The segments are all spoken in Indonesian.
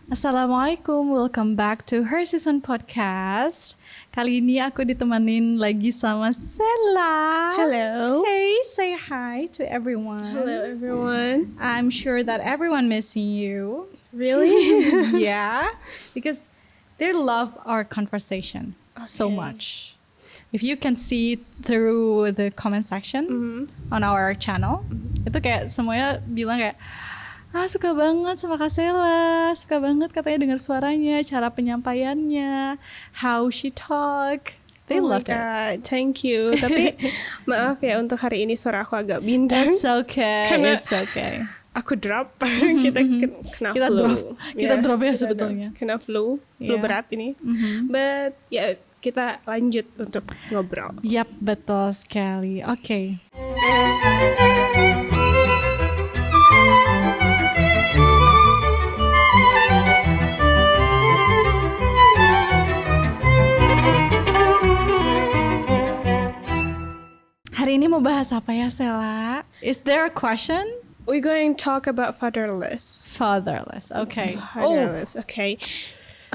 Assalamualaikum, welcome back to Her Season Podcast. Kali ini aku ditemenin lagi sama Sela. Hello. Hey, say hi to everyone. Hello, everyone. I'm sure that everyone missing you. Really? Yeah, because they love our conversation so Okay. much. If you can see through the comment section on our channel, itu kayak semuanya bilang kayak, suka banget sama Kak Sela, suka banget katanya dengar suaranya, cara penyampaiannya, how she talk. They Oh my loved it. God, thank you. Tapi maaf ya untuk hari ini suara aku agak bindang. It's okay, Karena- it's okay. Aku drop. Kita kena Kita flu. drop. Kita drop ya kita sebetulnya. Kena flu Yeah. berat ini. But ya kita lanjut untuk ngobrol. Yap, betul sekali. Oke. Hari ini mau bahas apa ya, Sela? Is there a question? We're going to talk about fatherless. Fatherless. Okay. Fatherless, okay.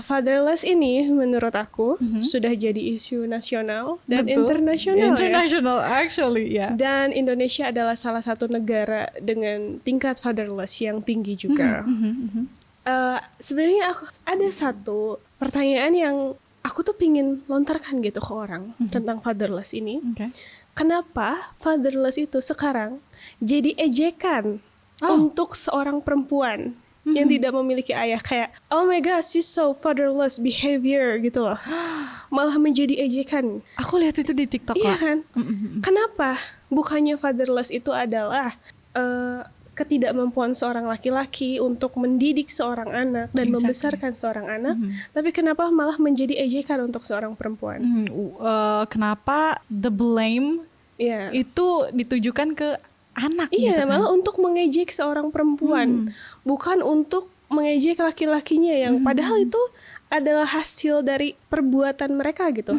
Fatherless ini menurut aku sudah jadi isu nasional dan Betul. internasional ya. International, actually, ya. Dan Indonesia adalah salah satu negara dengan tingkat fatherless yang tinggi juga. Sebenarnya aku ada satu pertanyaan yang aku tuh pingin lontarkan gitu ke orang tentang fatherless ini. Okay. Kenapa fatherless itu sekarang jadi ejekan untuk seorang perempuan yang tidak memiliki ayah, kayak oh my god, she's so fatherless behavior gitu loh. Malah menjadi ejekan. Aku lihat itu di TikTok Iya lah. kan? Kenapa? Bukannya fatherless itu adalah ketidakmampuan seorang laki-laki untuk mendidik seorang anak dan Exactly. membesarkan seorang anak, tapi kenapa malah menjadi ejekan untuk seorang perempuan? Kenapa the blame Iya. itu ditujukan ke anak? Iya, gitu kan? malah untuk mengejek seorang perempuan, bukan untuk mengejek laki-lakinya yang padahal itu adalah hasil dari perbuatan mereka gitu.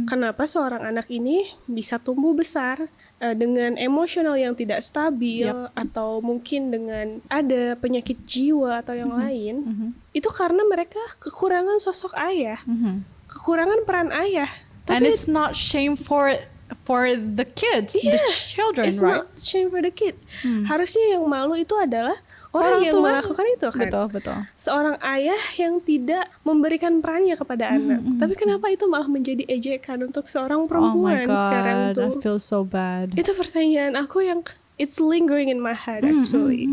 Kenapa seorang anak ini bisa tumbuh besar dengan emosional yang tidak stabil atau mungkin dengan ada penyakit jiwa atau yang lain? Itu karena mereka kekurangan sosok ayah, kekurangan peran ayah. And Tapi it's not shame for the kids, the children, it's right? not shame for the kid. Harusnya yang malu itu adalah orang yang tua. melakukan itu kan. Betul. Seorang ayah yang tidak memberikan perannya kepada anak. Tapi kenapa itu malah menjadi ejekan untuk seorang Oh my perempuan god, sekarang I tuh? feel so bad. Itu pertanyaan aku yang it's lingering in my head actually.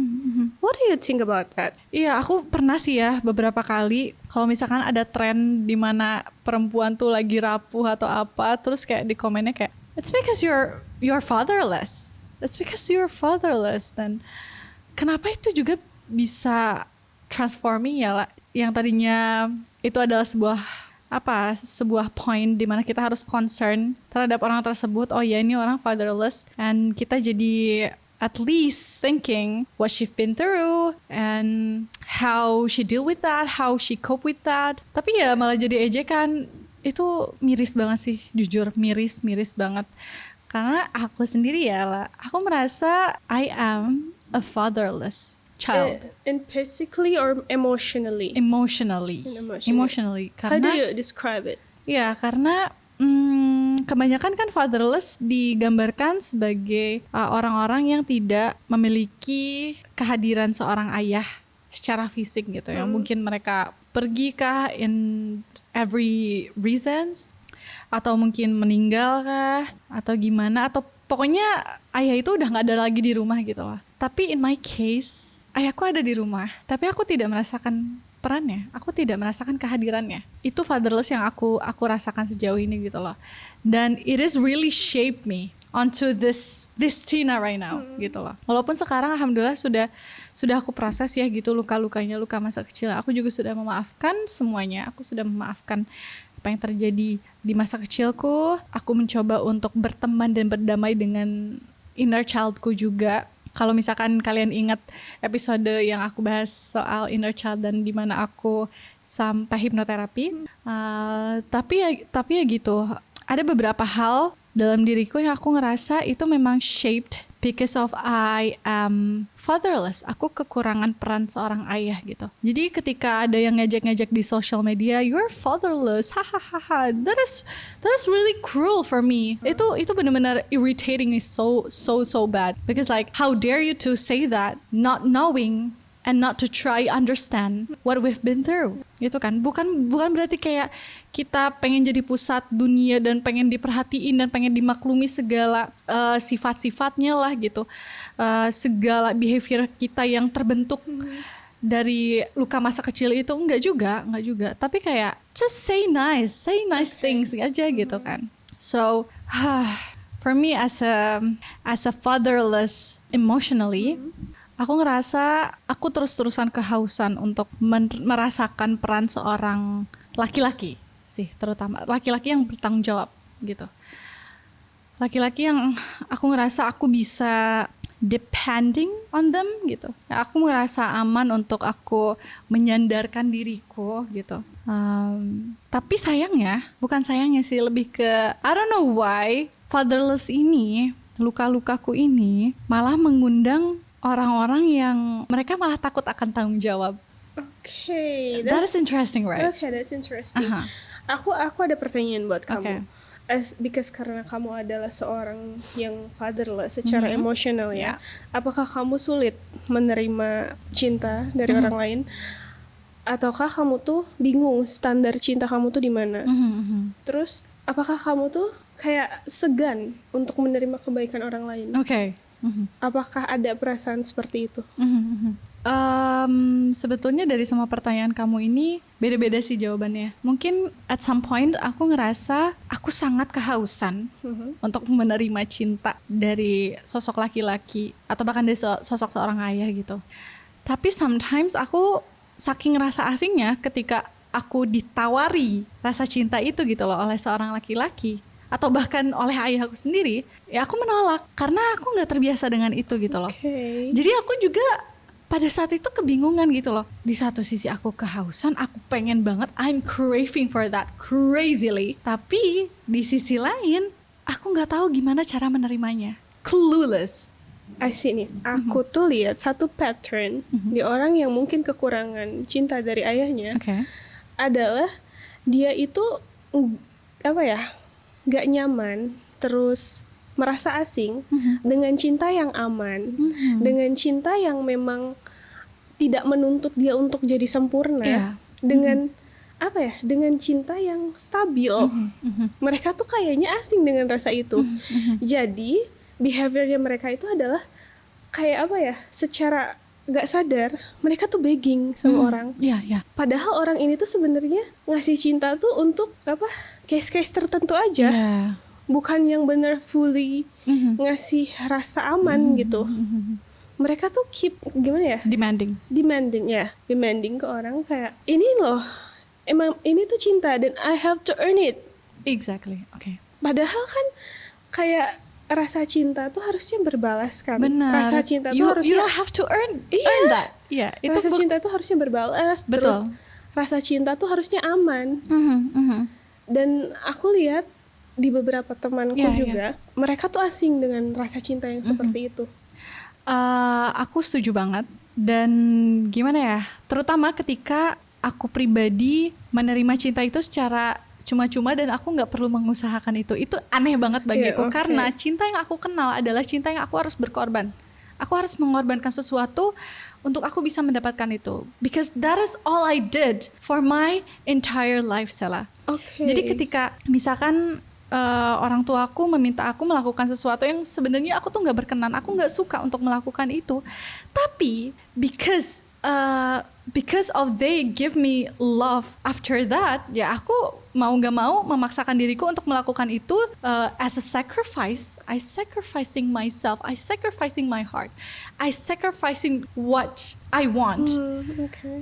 What do you think about that? Iya, aku pernah sih ya beberapa kali kalau misalkan ada tren di mana perempuan tuh lagi rapuh atau apa, terus kayak di komennya kayak it's because you're fatherless. It's because you're fatherless. Dan kenapa itu juga bisa transforming ya lah, yang tadinya itu adalah sebuah point di mana kita harus concern terhadap orang tersebut. Oh ya, ini orang fatherless, and kita jadi at least thinking what she's been through and how she deal with that, how she cope with that. Tapi ya malah jadi ejekan. Itu miris banget sih, jujur miris banget. Karena aku sendiri ya lah, aku merasa I am a fatherless child. And physically or emotionally? Emotionally. How do Karena you describe it? ya, karena kebanyakan kan fatherless digambarkan sebagai orang-orang yang tidak memiliki kehadiran seorang ayah secara fisik gitu ya. Mungkin mereka pergi kah in every reasons, atau mungkin meninggal kah, atau gimana, atau pokoknya ayah itu udah gak ada lagi di rumah gitu lah. Tapi in my case, ayahku ada di rumah, tapi aku tidak merasakan perannya, aku tidak merasakan kehadirannya. Itu fatherless yang aku rasakan sejauh ini gitu loh. Dan it is really shaped me onto this Tina right now gitu loh. Walaupun sekarang alhamdulillah sudah aku proses ya gitu luka-lukanya, luka masa kecil. Aku juga sudah memaafkan semuanya. Aku sudah memaafkan apa yang terjadi di masa kecilku. Aku mencoba untuk berteman dan berdamai dengan inner childku juga. Kalau misalkan kalian ingat episode yang aku bahas soal inner child dan di mana aku sampai hipnoterapi, tapi ya gitu. Ada beberapa hal dalam diriku yang aku ngerasa itu memang shaped because of I am fatherless. Aku kekurangan peran seorang ayah gitu. Jadi ketika ada yang ngejek-ngejek di social media, you're fatherless, hahaha, that is really cruel for me. Itu benar-benar irritating me so bad, because like, how dare you to say that, not knowing and not to try understand what we've been through. Gitu kan, bukan berarti kayak kita pengen jadi pusat dunia dan pengen diperhatiin dan pengen dimaklumi segala sifat-sifatnya lah gitu, segala behavior kita yang terbentuk dari luka masa kecil itu. Enggak juga, tapi kayak just say nice things aja gitu kan. So for me as a fatherless emotionally, aku ngerasa aku terus-terusan kehausan untuk merasakan peran seorang laki-laki sih, terutama laki-laki yang bertanggung jawab gitu. Laki-laki yang aku ngerasa aku bisa depending on them gitu. Ya, aku ngerasa aman untuk aku menyandarkan diriku gitu. Tapi bukan sayangnya sih, lebih ke I don't know why fatherless ini, luka-lukaku ini malah mengundang orang-orang yang mereka malah takut akan tanggung jawab. Okay, that is interesting, right? Okay, that's interesting. Aku ada pertanyaan buat kamu. Because karena kamu adalah seorang yang fatherless secara emosional ya. Apakah kamu sulit menerima cinta dari orang lain? Ataukah kamu tuh bingung standar cinta kamu tuh di mana? Terus apakah kamu tuh kayak segan untuk menerima kebaikan orang lain? Okay. Apakah ada perasaan seperti itu? Sebetulnya dari semua pertanyaan kamu ini beda-beda sih jawabannya. Mungkin at some point aku ngerasa aku sangat kehausan untuk menerima cinta dari sosok laki-laki atau bahkan dari sosok seorang ayah gitu. Tapi sometimes aku saking rasa asingnya ketika aku ditawari rasa cinta itu gitu loh oleh seorang laki-laki atau bahkan oleh ayahku sendiri, ya aku menolak karena aku nggak terbiasa dengan itu gitu loh. Jadi aku juga pada saat itu kebingungan gitu loh. Di satu sisi aku kehausan, aku pengen banget, I'm craving for that crazily. Tapi di sisi lain, aku nggak tahu gimana cara menerimanya. Clueless. I see nih, aku tuh lihat satu pattern di orang yang mungkin kekurangan cinta dari ayahnya adalah dia itu gak nyaman, terus merasa asing dengan cinta yang aman, dengan cinta yang memang tidak menuntut dia untuk jadi sempurna, dengan dengan cinta yang stabil. Mereka tuh kayaknya asing dengan rasa itu. Jadi behaviornya mereka itu adalah kayak secara gak sadar mereka tuh begging sama orang. Padahal orang ini tuh sebenarnya ngasih cinta tuh untuk case-case tertentu aja, bukan yang bener fully ngasih rasa aman gitu. Mereka tuh keep demanding ke orang kayak ini loh, emang ini tuh cinta dan I have to earn it. Exactly. Padahal kan kayak rasa cinta tuh harusnya berbalas kan. Benar. Rasa cinta tuh harusnya you don't have to earn that. Rasa cinta tuh harusnya berbalas. Betul. Terus rasa cinta tuh harusnya aman. Dan aku lihat di beberapa temanku juga, mereka tuh asing dengan rasa cinta yang seperti itu. Aku setuju banget. Dan gimana ya, terutama ketika aku pribadi menerima cinta itu secara cuma-cuma dan aku gak perlu mengusahakan itu aneh banget bagiku. Karena cinta yang aku kenal adalah cinta yang aku harus berkorban. Aku harus mengorbankan sesuatu untuk aku bisa mendapatkan itu. Because that is all I did for my entire life, Sela. Jadi ketika misalkan orang tuaku meminta aku melakukan sesuatu yang sebenarnya aku tuh gak berkenan, aku gak suka untuk melakukan itu, tapi because of they give me love after that, ya aku mau gak mau memaksakan diriku untuk melakukan itu as a sacrifice. I sacrificing myself, I sacrificing my heart, I sacrificing what I want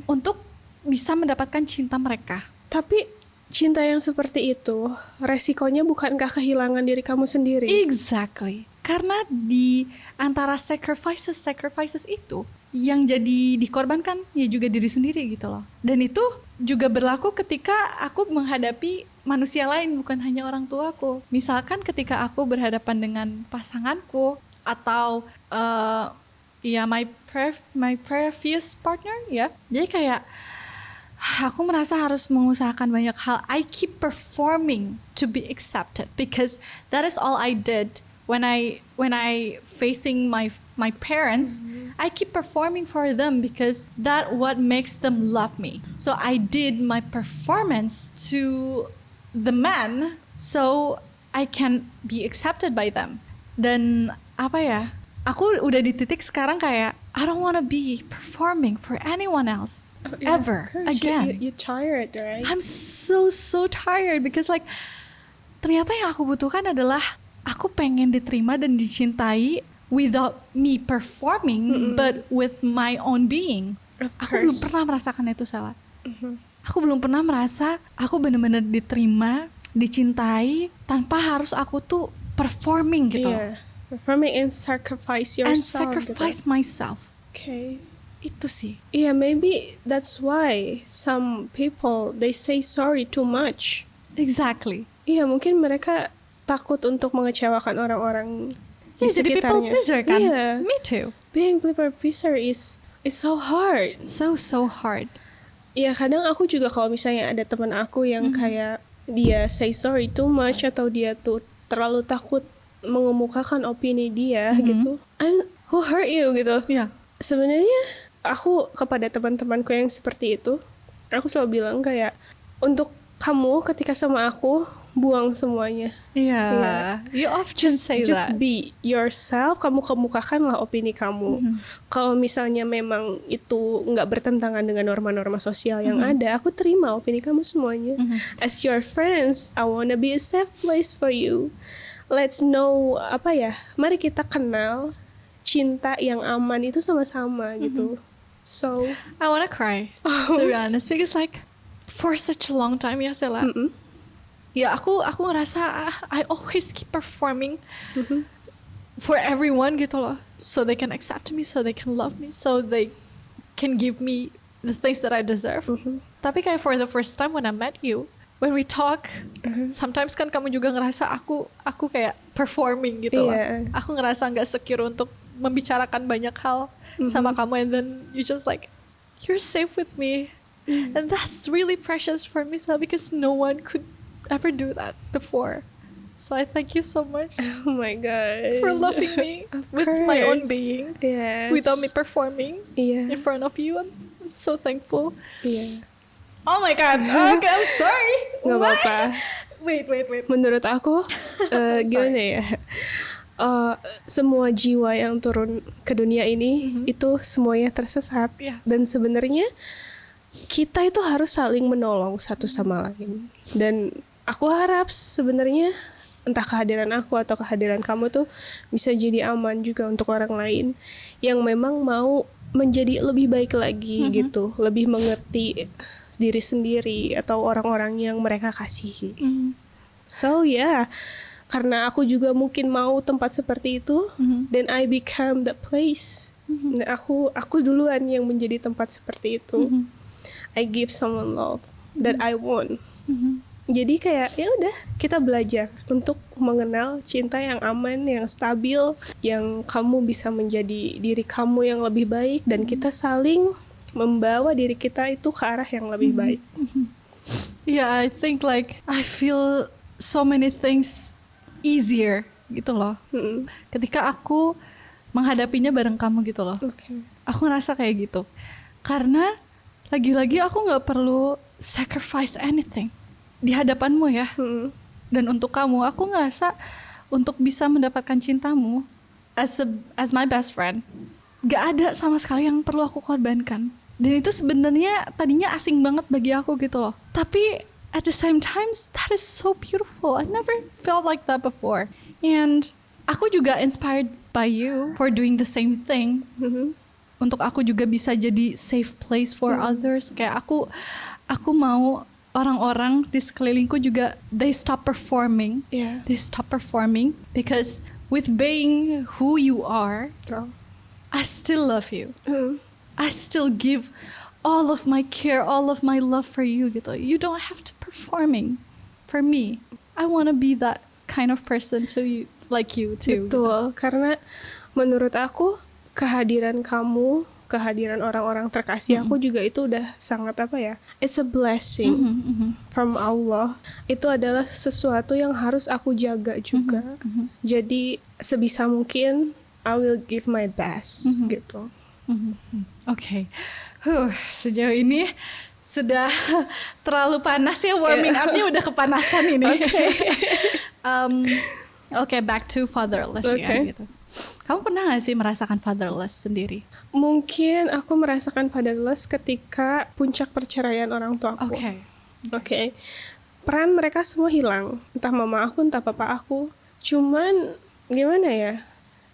untuk bisa mendapatkan cinta mereka. Tapi cinta yang seperti itu, resikonya bukankah kehilangan diri kamu sendiri? Exactly. Karena di antara sacrifices itu, yang jadi dikorbankan ya juga diri sendiri gitu loh. Dan itu juga berlaku ketika aku menghadapi manusia lain, bukan hanya orang tuaku. Misalkan ketika aku berhadapan dengan pasanganku, atau my previous partner ya. Jadi kayak aku merasa harus mengusahakan banyak hal. I keep performing to be accepted because that is all I did when I facing my parents. I keep performing for them because that what makes them love me. So I did my performance to the man so I can be accepted by them. Dan apa ya? Aku udah di titik sekarang kayak I don't wanna be performing for anyone else ever again. You're tired, right? I'm so tired because like ternyata yang aku butuhkan adalah aku pengen diterima dan dicintai without me performing, but with my own being. Aku belum pernah merasakan itu, Sela. Aku belum pernah merasa aku benar-benar diterima, dicintai tanpa harus aku tuh performing gitu. Yeah. Performing and sacrifice yourself. And sacrifice gitu. myself. Okay. Itu sih. Yeah, maybe that's why some people they say sorry too much. Exactly. Iya, mungkin mereka takut untuk mengecewakan orang-orang di Jadi people sekitarnya. pleaser kan? Yeah. Me too. Being people pleaser is so hard. So hard. Iya, kadang aku juga kalau misalnya ada teman aku yang kayak dia say sorry too much atau dia tuh terlalu takut mengemukakan opini dia gitu. Who hurt you gitu. Iya. Sebenarnya aku kepada teman-temanku yang seperti itu, aku selalu bilang kayak untuk kamu ketika sama aku buang semuanya. Iya. You often say Just that. be yourself. Kamu kemukakanlah opini kamu. Kalau misalnya memang itu nggak bertentangan dengan norma-norma sosial yang ada, aku terima opini kamu semuanya. As your friends, I wanna be a safe place for you. Let's know mari kita kenal cinta yang aman itu sama-sama gitu. So I wanna cry, to be honest, because like for such a long time ya Sela. Ya aku ngerasa I always keep performing for everyone gitu loh, so they can accept me, so they can love me, so they can give me the things that I deserve. Tapi kayak for the first time when I met you, when we talk, sometimes kan kamu juga ngerasa aku kayak performing gitu loh. Aku ngerasa nggak secure untuk membicarakan banyak hal sama kamu, and then you just like you're safe with me, and that's really precious for me, Sel, because no one could ever do that before. So I thank you so much oh my god for loving me with course. my own being, Yes. without me performing Yeah. in front of you. I'm so thankful. Yeah. Oh my god. Okay, I'm sorry. Gak What? apa-apa. Wait. Menurut aku gimana ya? Semua jiwa yang turun ke dunia ini itu semuanya tersesat. Yeah. Dan sebenarnya kita itu harus saling menolong satu sama lain. Dan aku harap sebenarnya entah kehadiran aku atau kehadiran kamu tuh bisa jadi aman juga untuk orang lain yang memang mau menjadi lebih baik lagi gitu, lebih mengerti diri sendiri atau orang-orang yang mereka kasihi. So yeah, karena aku juga mungkin mau tempat seperti itu, then I become the place. Dan aku duluan yang menjadi tempat seperti itu. I give someone love that I want. Jadi kayak ya udah, kita belajar untuk mengenal cinta yang aman, yang stabil, yang kamu bisa menjadi diri kamu yang lebih baik, dan kita saling membawa diri kita itu ke arah yang lebih baik. Yeah, I think like I feel so many things easier gitu loh. Ketika aku menghadapinya bareng kamu gitu loh. Okay. Aku ngerasa kayak gitu. Karena lagi-lagi aku nggak perlu sacrifice anything di hadapanmu ya. Dan untuk kamu, aku ngerasa untuk bisa mendapatkan cintamu as my best friend, gak ada sama sekali yang perlu aku korbankan. Dan itu sebenarnya tadinya asing banget bagi aku gitu loh. Tapi at the same time, that is so beautiful. I never felt like that before. And aku juga inspired by you for doing the same thing. Untuk aku juga bisa jadi safe place for others. Kayak aku mau orang-orang di sekelilingku juga, they stop performing. Yeah. They stop performing because with being who you are, I still love you. I still give all of my care, all of my love for you gitu. You don't have to performing for me. I want to be that kind of person to you, like you too. Betul, karena menurut aku kehadiran kamu, kehadiran orang-orang terkasih aku juga itu udah sangat apa ya? It's a blessing from Allah. Itu adalah sesuatu yang harus aku jaga juga. Jadi sebisa mungkin I will give my best gitu. Oke. Sejauh ini sudah terlalu panas ya, warming up-nya udah kepanasan ini. Oke, back to fatherless ya gitu. Kamu pernah gak sih merasakan fatherless sendiri? Mungkin aku merasakan fatherless ketika puncak perceraian orang tua aku. Oke. Peran mereka semua hilang. Entah mama aku, entah papa aku. Cuman gimana ya?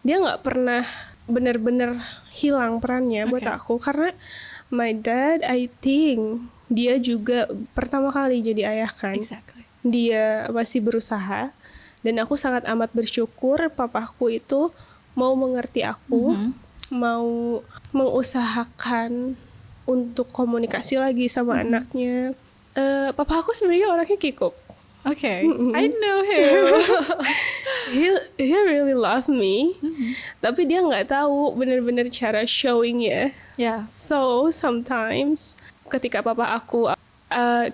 Dia nggak pernah benar-benar hilang perannya buat aku. Karena my dad, I think dia juga pertama kali jadi ayah kan. Exactly. Dia masih berusaha. Dan aku sangat amat bersyukur papaku itu mau mengerti aku, mau mengusahakan untuk komunikasi lagi sama anaknya. Papa aku sebenarnya orangnya kikuk. Okay, I know him. He really love me, tapi dia nggak tahu benar-benar cara showingnya. Yeah. So sometimes ketika papa aku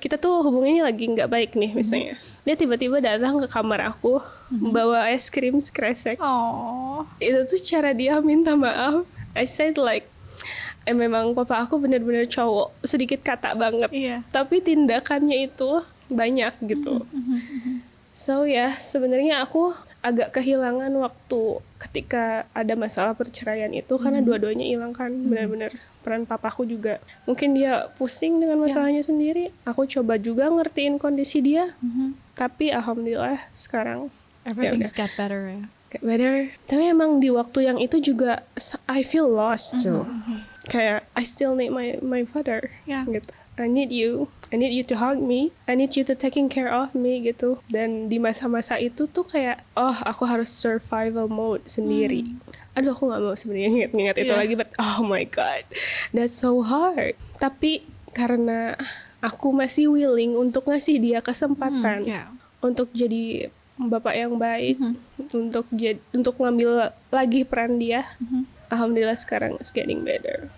kita tuh hubungannya lagi nggak baik nih misalnya, dia tiba-tiba datang ke kamar aku bawa es krim sekresek. Oh. Itu tuh cara dia minta maaf. I said like, memang papa aku benar-benar cowok, sedikit kata banget. Iya. Tapi tindakannya itu banyak gitu. So ya, sebenarnya aku agak kehilangan waktu ketika ada masalah perceraian itu karena dua-duanya hilang kan, benar-benar. Peran papaku juga mungkin dia pusing dengan masalahnya sendiri. Aku coba juga ngertiin kondisi dia, tapi alhamdulillah sekarang Everything's got better ya. Get better. Tapi emang di waktu yang itu juga I feel lost too. Kayak I still need my father. Yeah. Gitu. I need you to hug me. I need you to taking care of me gitu. Dan di masa-masa itu tuh kayak aku harus survival mode sendiri. Aduh, aku gak mau sebenarnya ingat itu lagi, but oh my god, that's so hard. Tapi karena aku masih willing untuk ngasih dia kesempatan untuk jadi bapak yang baik, untuk ngambil lagi peran dia. Alhamdulillah sekarang it's getting better.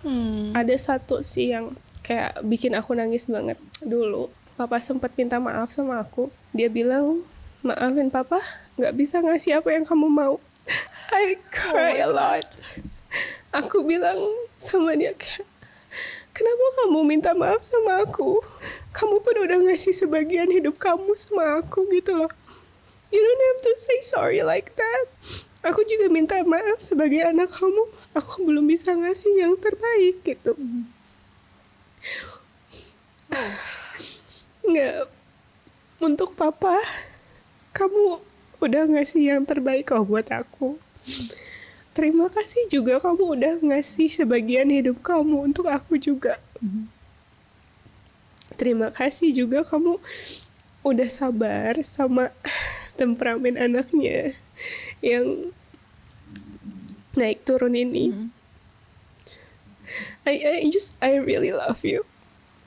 Ada satu sih yang kayak bikin aku nangis banget dulu. Papa sempat minta maaf sama aku. Dia bilang, maafin papa, nggak bisa ngasih apa yang kamu mau. I cry a lot. Aku bilang sama dia, kenapa kamu minta maaf sama aku? Kamu pun udah ngasih sebagian hidup kamu sama aku gitu loh. You don't have to say sorry like that. Aku juga minta maaf sebagai anak kamu. Aku belum bisa ngasih yang terbaik gitu. Nggak, untuk papa, kamu udah ngasih yang terbaik buat aku. Terima kasih juga kamu udah ngasih sebagian hidup kamu untuk aku juga. Terima kasih juga kamu udah sabar sama temperamen anaknya yang naik turun ini. I really love you.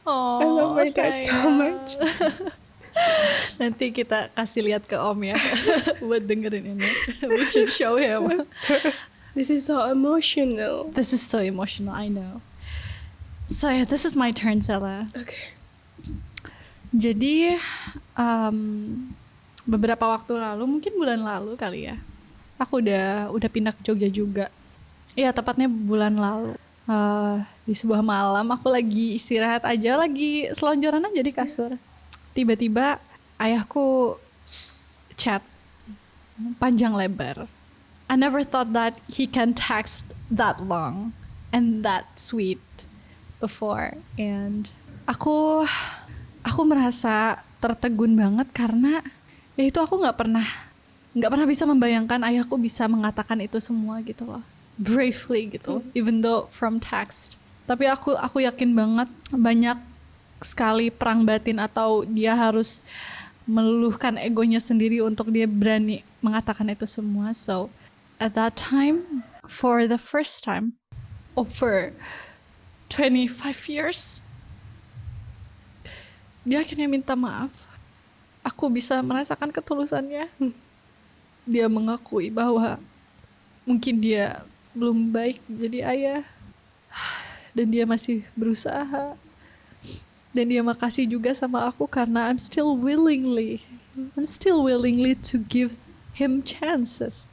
Oh, I love my dad so much. Nanti kita kasih lihat ke Om ya buat dengerin ini. We should show him. This is so emotional. This is so emotional, I know. So yeah, this is my turn, Sela. Okay. Jadi beberapa waktu lalu, mungkin bulan lalu kali ya, aku udah pindah ke Jogja juga. Iya, tepatnya bulan lalu. Di sebuah malam aku lagi istirahat aja, lagi selonjoran aja di kasur. Tiba-tiba ayahku chat panjang lebar. I never thought that he can text that long and that sweet before. And aku merasa tertegun banget karena ya itu aku nggak pernah bisa membayangkan ayahku bisa mengatakan itu semua gitu loh, bravely gitu, even though from text. Tapi aku yakin banget banyak sekali perang batin atau dia harus meluluhkan egonya sendiri untuk dia berani mengatakan itu semua. So at that time, for the first time over 25 years, dia akhirnya minta maaf. Aku bisa merasakan ketulusannya. dia mengakui bahwa mungkin dia belum baik jadi ayah, dan dia masih berusaha, dan dia makasih juga sama aku karena I'm still willingly to give him chances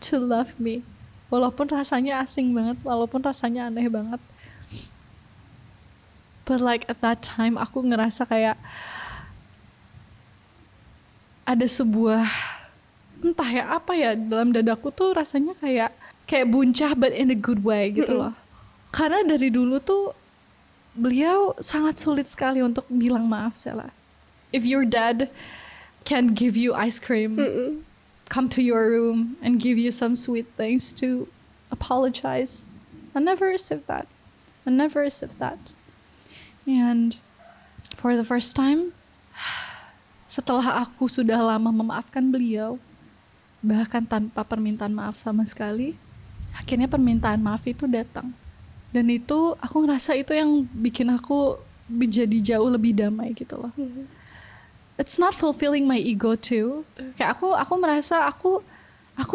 to love me, walaupun rasanya asing banget, walaupun rasanya aneh banget. But like at that time aku ngerasa kayak ada sebuah, entah ya apa ya, dalam dadaku tuh rasanya kayak buncah but in a good way gitu loh. Karena dari dulu tuh beliau sangat sulit sekali untuk bilang maaf, Sela. If your dad can give you ice cream, come to your room and give you some sweet things to apologize, I never received that. And for the first time, setelah aku sudah lama memaafkan beliau, bahkan tanpa permintaan maaf sama sekali, akhirnya permintaan maaf itu datang. Dan itu aku ngerasa itu yang bikin aku menjadi jauh lebih damai gitu loh. It's not fulfilling my ego too. Kayak aku merasa aku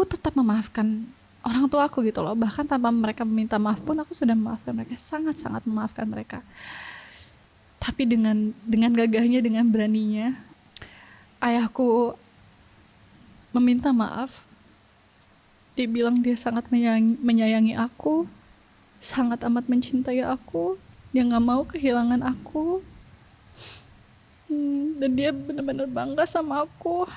tetap memaafkan orang tua aku gitu loh. Bahkan tanpa mereka meminta maaf pun aku sudah memaafkan mereka, sangat-sangat memaafkan mereka. Tapi dengan gagahnya, dengan beraninya, ayahku meminta maaf. Dia bilang dia sangat menyayangi aku, sangat amat mencintai aku, dia gak mau kehilangan aku, dan dia benar-benar bangga sama aku.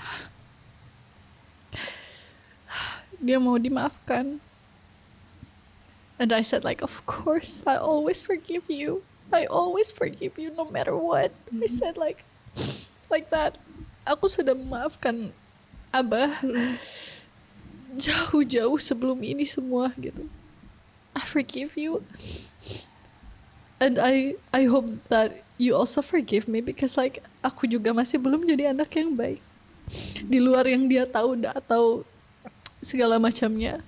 Dia mau dimaafkan. And I said like, of course, I always forgive you no matter what. I said like that. Aku sudah memaafkan Abah jauh-jauh sebelum ini semua gitu. I forgive you, and I hope that you also forgive me, because like aku juga masih belum jadi anak yang baik di luar yang dia tahu atau segala macamnya.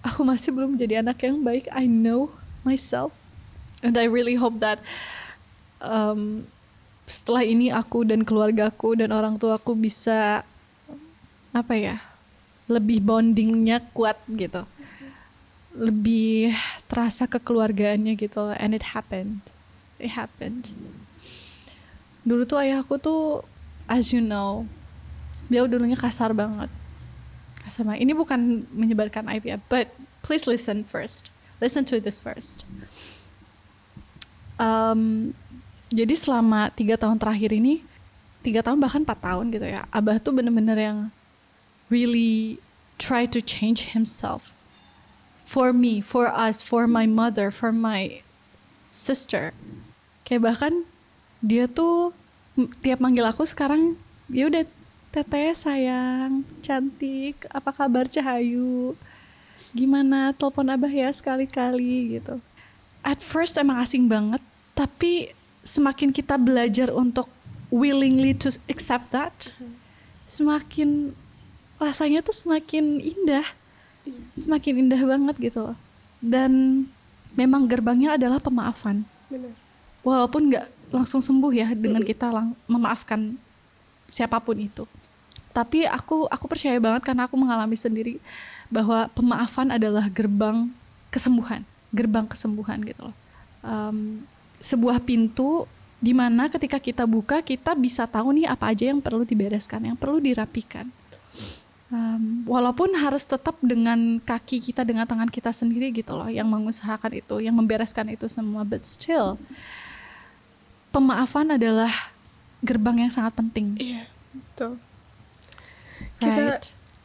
Aku masih belum jadi anak yang baik. I know myself, and I really hope that setelah ini aku dan keluargaku dan orang tuaku bisa lebih bondingnya kuat gitu, lebih terasa kekeluargaannya gitu. And it happened. Dulu tuh ayahku tuh, as you know, dia dulunya kasar banget. Ini bukan menyebarkan aib ya, but please listen to this first. Jadi selama 3 tahun terakhir ini, 3 tahun bahkan 4 tahun gitu ya, Abah tuh bener-bener yang really try to change himself. For me, for us, for my mother, for my sister. Kayak bahkan dia tuh tiap manggil aku sekarang, ya udah Teteh sayang, cantik, apa kabar Cahayu? Gimana, telepon Abah ya sekali-kali gitu. At first emang asing banget, tapi semakin kita belajar untuk willingly to accept that, semakin rasanya tuh semakin indah banget gitu loh. Dan memang gerbangnya adalah pemaafan. Benar. Walaupun nggak langsung sembuh ya dengan kita memaafkan siapapun itu. Tapi aku percaya banget karena aku mengalami sendiri bahwa pemaafan adalah gerbang kesembuhan gitu loh. Sebuah pintu di mana ketika kita buka, kita bisa tahu nih apa aja yang perlu dibereskan, yang perlu dirapikan. Walaupun harus tetap dengan kaki kita, dengan tangan kita sendiri gitu loh, yang mengusahakan itu, yang membereskan itu semua. But still, pemaafan adalah gerbang yang sangat penting. Iya, betul. Kita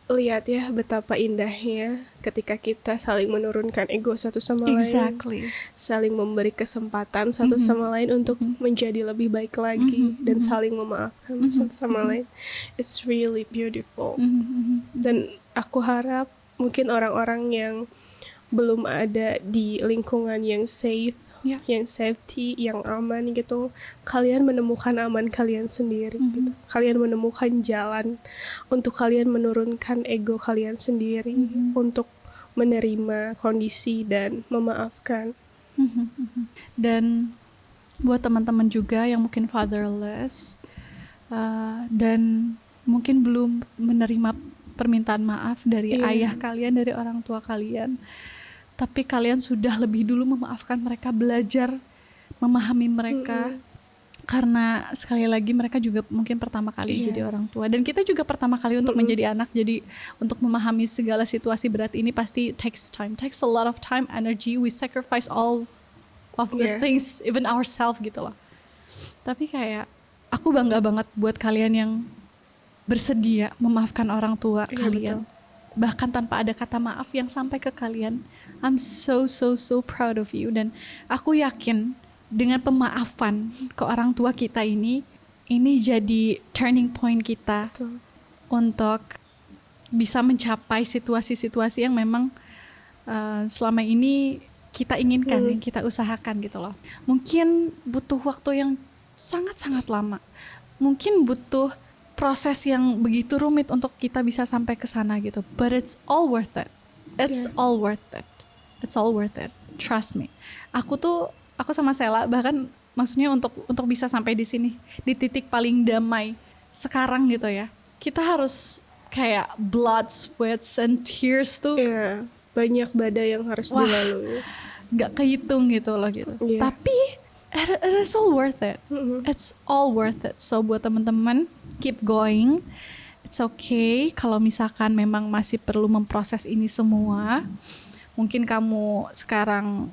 lihat ya betapa indahnya ketika kita saling menurunkan ego satu sama lain, saling memberi kesempatan satu sama lain untuk menjadi lebih baik lagi, dan saling memaafkan satu sama lain. It's really beautiful. Dan aku harap mungkin orang-orang yang belum ada di lingkungan yang safe, yang safety, yang aman gitu, kalian menemukan aman kalian sendiri gitu. Kalian menemukan jalan untuk kalian menurunkan ego kalian sendiri, untuk menerima kondisi dan memaafkan. Dan buat teman-teman juga yang mungkin fatherless dan mungkin belum menerima permintaan maaf dari Iya. ayah kalian, dari orang tua kalian. Tapi kalian sudah lebih dulu memaafkan mereka, belajar memahami mereka. Karena sekali lagi mereka juga mungkin pertama kali Iya. jadi orang tua. Dan kita juga pertama kali untuk menjadi anak. Jadi untuk memahami segala situasi berat ini pasti takes time. Takes a lot of time, energy. We sacrifice all of the Iya. things, even ourselves gitu loh. Tapi kayak aku bangga banget buat kalian yang bersedia memaafkan orang tua Iya, kalian. Bahkan tanpa ada kata maaf yang sampai ke kalian. I'm so proud of you. Dan aku yakin dengan pemaafan ke orang tua kita ini jadi turning point kita Betul. untuk bisa mencapai situasi-situasi yang memang selama ini kita inginkan, yang kita usahakan gitu loh. Mungkin butuh waktu yang sangat-sangat lama. Mungkin butuh proses yang begitu rumit untuk kita bisa sampai ke sana gitu. But it's all worth it. It's all worth it. It's all worth it. Trust me. Aku sama Sela bahkan maksudnya untuk bisa sampai di sini, di titik paling damai sekarang gitu ya. Kita harus kayak blood, sweats, and tears tuh Iya, banyak badai yang harus dilalui. gak kehitung gitu loh gitu. Iya. Tapi it's all worth it. It's all worth it. So buat teman-teman, keep going. It's okay kalau misalkan memang masih perlu memproses ini semua. Mungkin kamu sekarang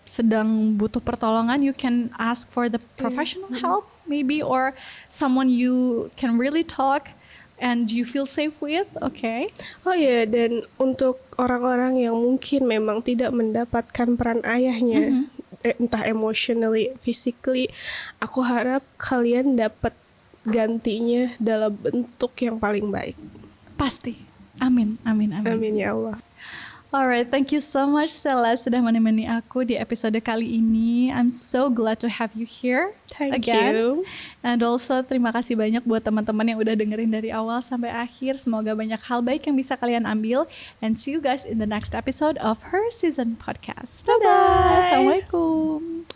sedang butuh pertolongan, you can ask for the professional help maybe, or someone you can really talk and you feel safe with, okay? Oh iya, dan untuk orang-orang yang mungkin memang tidak mendapatkan peran ayahnya, entah emotionally, physically, aku harap kalian dapat gantinya dalam bentuk yang paling baik. Pasti. Amin, amin, amin. Amin ya Allah. Alright, thank you so much Sela sudah menemani aku di episode kali ini. I'm so glad to have you here Thank again. you. And also terima kasih banyak buat teman-teman yang udah dengerin dari awal sampai akhir. Semoga banyak hal baik yang bisa kalian ambil. And see you guys in the next episode of Her Season Podcast. Dadah. Bye-bye. Assalamualaikum.